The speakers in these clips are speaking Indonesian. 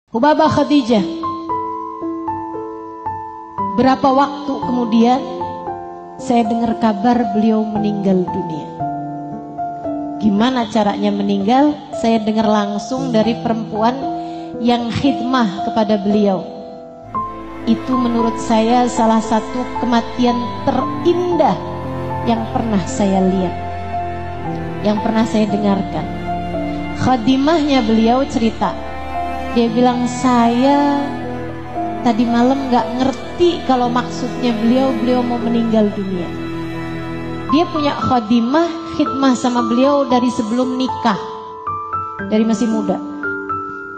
Hubabah Khadijah. Berapa waktu kemudian saya dengar kabar beliau meninggal dunia. Gimana caranya meninggal? Saya dengar langsung dari perempuan yang khidmah kepada beliau. Itu menurut saya salah satu kematian terindah yang pernah saya lihat, yang pernah saya dengarkan. Khadimahnya beliau cerita, dia bilang, saya tadi malam gak ngerti kalau maksudnya beliau mau meninggal dunia. Dia punya khadimah, khidmah sama beliau dari sebelum nikah, dari masih muda,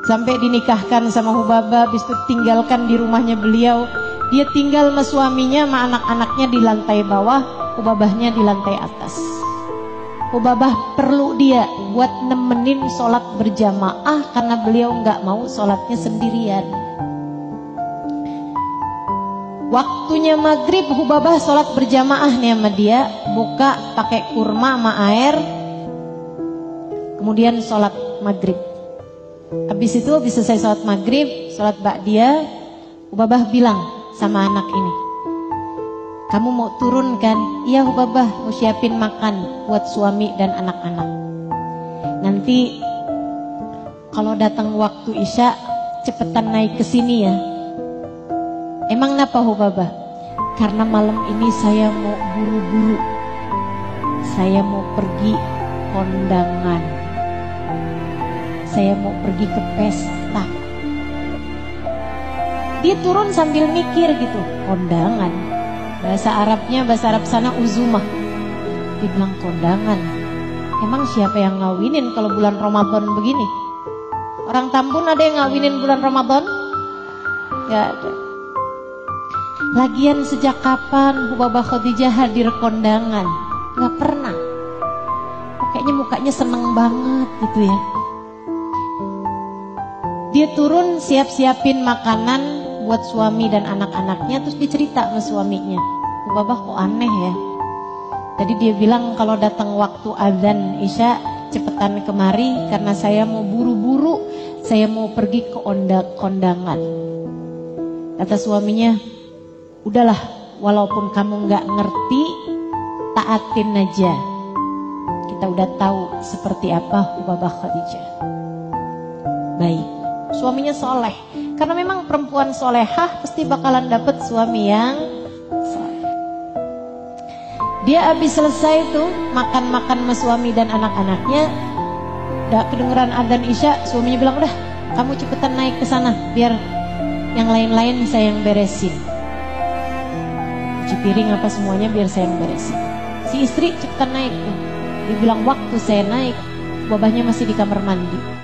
sampai dinikahkan sama Hubabah, habis itu tinggalkan di rumahnya beliau. Dia tinggal sama suaminya, sama anak-anaknya di lantai bawah, Hubabahnya di lantai atas. Hubabah perlu dia buat nemenin sholat berjamaah karena beliau nggak mau sholatnya sendirian. Waktunya maghrib, Hubabah sholat berjamaah nih sama dia, buka pakai kurma sama air, kemudian sholat maghrib. Habis itu bisa saya sholat maghrib, sholat ba'diyah, Hubabah bilang sama anak ini, kamu mau turun kan? Iya Hubabah, mau siapin makan buat suami dan anak-anak. Nanti kalau datang waktu isya, cepetan naik ke sini ya. Emang kenapa Hubabah? Karena malam ini saya mau buru-buru. Saya mau pergi kondangan. Saya mau pergi ke pesta. Dia turun sambil mikir gitu, kondangan. Bahasa Arabnya, bahasa Arab sana uzumah. Dia bilang kondangan. Emang siapa yang ngawinin kalau bulan Ramadan begini? Orang Tambun ada yang ngawinin bulan Ramadan? Gak ada. Lagian sejak kapan Hubabah Khadijah hadir kondangan? Gak pernah. Kayaknya mukanya seneng banget gitu ya. Dia turun siap-siapin makanan buat suami dan anak-anaknya, terus dicerita sama suaminya, Hubabah kok aneh ya. Jadi dia bilang kalau datang waktu azan isya cepetan kemari karena saya mau buru-buru, saya mau pergi ke kondangan. Kata suaminya, udahlah, walaupun kamu nggak ngerti, taatin aja. Kita udah tahu seperti apa Hubabah Khadijah. Baik, suaminya soleh. Karena memang perempuan solehah pasti bakalan dapet suami yang soleh. Dia habis selesai tuh makan-makan sama suami dan anak-anaknya, udah kedengeran adzan isya, suaminya bilang, udah kamu cepetan naik ke sana, biar yang lain-lain saya yang beresin. Cuci piring apa semuanya biar saya yang beresin. Si istri cepetan naik tuh. Dia bilang waktu saya naik, Hubabahnya masih di kamar mandi.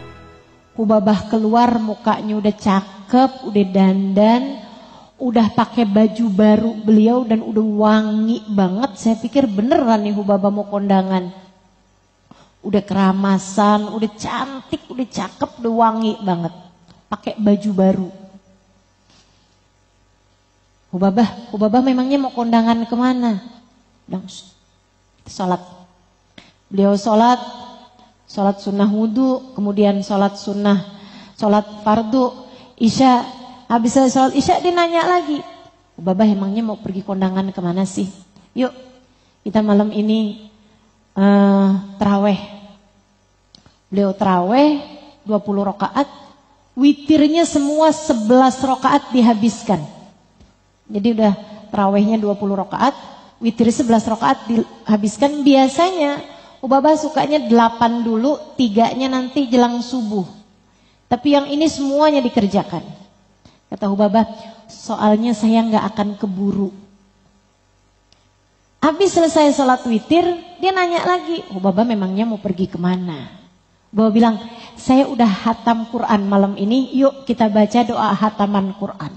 Hubabah keluar mukanya udah cakep, udah dandan, udah pakai baju baru beliau dan udah wangi banget. Saya pikir beneran nih Hubabah mau kondangan. Udah keramasan, udah cantik, udah cakep, udah wangi banget. Pakai baju baru. Hubabah memangnya mau kondangan kemana? Sholat. Beliau sholat sunnah wudu, kemudian sholat fardu, isya. Habis sholat isya dia nanya lagi, Hubabah emangnya mau pergi kondangan kemana sih? Yuk kita malam ini terawih. Beliau terawih 20 rakaat, witirnya semua 11 rakaat dihabiskan. Jadi udah terawihnya 20 rakaat, witir 11 rakaat dihabiskan. Biasanya Hubabah sukanya 8 dulu, 3-nya nanti jelang subuh. Tapi yang ini semuanya dikerjakan. Kata Hubabah, soalnya saya nggak akan keburu. Habis selesai sholat witir, dia nanya lagi, Hubabah memangnya mau pergi kemana? Hubabah bilang, saya udah hatam Quran malam ini, yuk kita baca doa hataman Quran.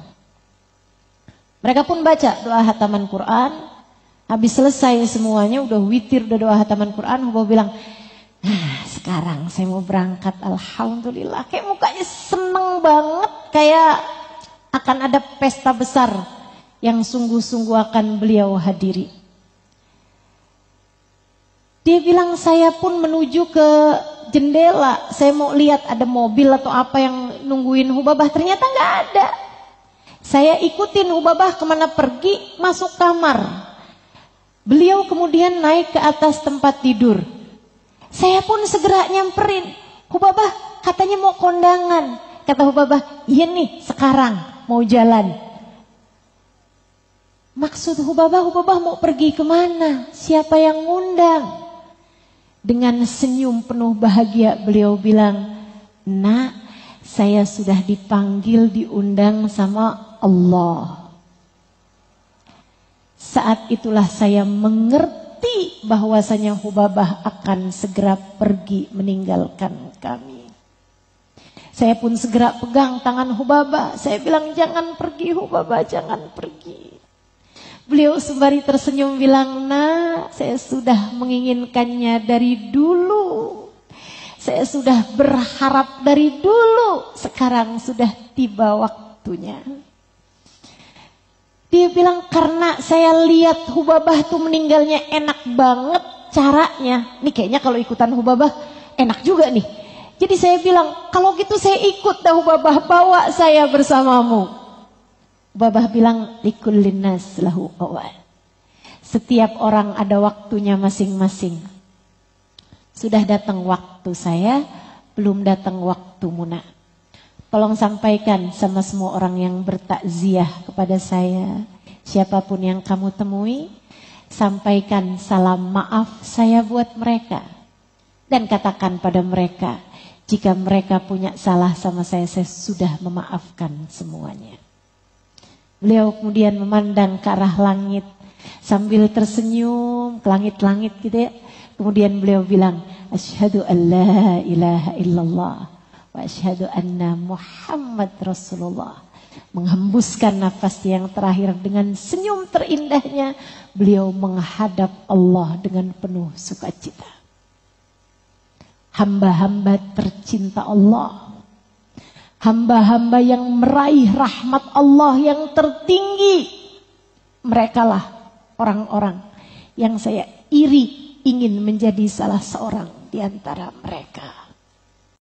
Mereka pun baca doa hataman Quran. Habis selesai semuanya, udah witir, udah doa hataman Quran, Hubabah bilang, nah sekarang saya mau berangkat, alhamdulillah. Kayak mukanya seneng banget, kayak akan ada pesta besar yang sungguh-sungguh akan beliau hadiri. Dia bilang saya pun menuju ke jendela, saya mau lihat ada mobil atau apa yang nungguin Hubabah, ternyata nggak ada. Saya ikutin Hubabah kemana pergi, masuk kamar. Beliau kemudian naik ke atas tempat tidur. Saya pun segera nyamperin. Hubabah katanya mau kondangan. Kata Hubabah, iya nih sekarang mau jalan. Maksud Hubabah mau pergi kemana? Siapa yang ngundang? Dengan senyum penuh bahagia beliau bilang, nak, saya sudah dipanggil, diundang sama Allah. Saat itulah saya mengerti bahwasanya Hubabah akan segera pergi meninggalkan kami. Saya pun segera pegang tangan Hubabah. Saya bilang, jangan pergi Hubabah, jangan pergi. Beliau sembari tersenyum bilang, nah, saya sudah menginginkannya dari dulu. Saya sudah berharap dari dulu. Sekarang sudah tiba waktunya. Dia bilang, karena saya lihat Hubabah tuh meninggalnya enak banget caranya. Nih kayaknya kalau ikutan Hubabah enak juga nih. Jadi saya bilang, kalau gitu saya ikut dah Hubabah, bawa saya bersamamu. Hubabah bilang, likullin nas lahu awal. Setiap orang ada waktunya masing-masing. Sudah datang waktu saya, belum datang waktumu nak. Tolong sampaikan sama semua orang yang bertakziah kepada saya. Siapapun yang kamu temui, sampaikan salam maaf saya buat mereka. Dan katakan pada mereka, jika mereka punya salah sama saya sudah memaafkan semuanya. Beliau kemudian memandang ke arah langit sambil tersenyum ke langit-langit gitu ya. Kemudian beliau bilang, asyhadu an la ilaha illallah wa asyhadu anna Muhammad Rasulullah. Menghembuskan nafas yang terakhir dengan senyum terindahnya, beliau menghadap Allah dengan penuh sukacita. Hamba-hamba tercinta Allah, hamba-hamba yang meraih rahmat Allah yang tertinggi, merekalah orang-orang yang saya iri ingin menjadi salah seorang di antara mereka.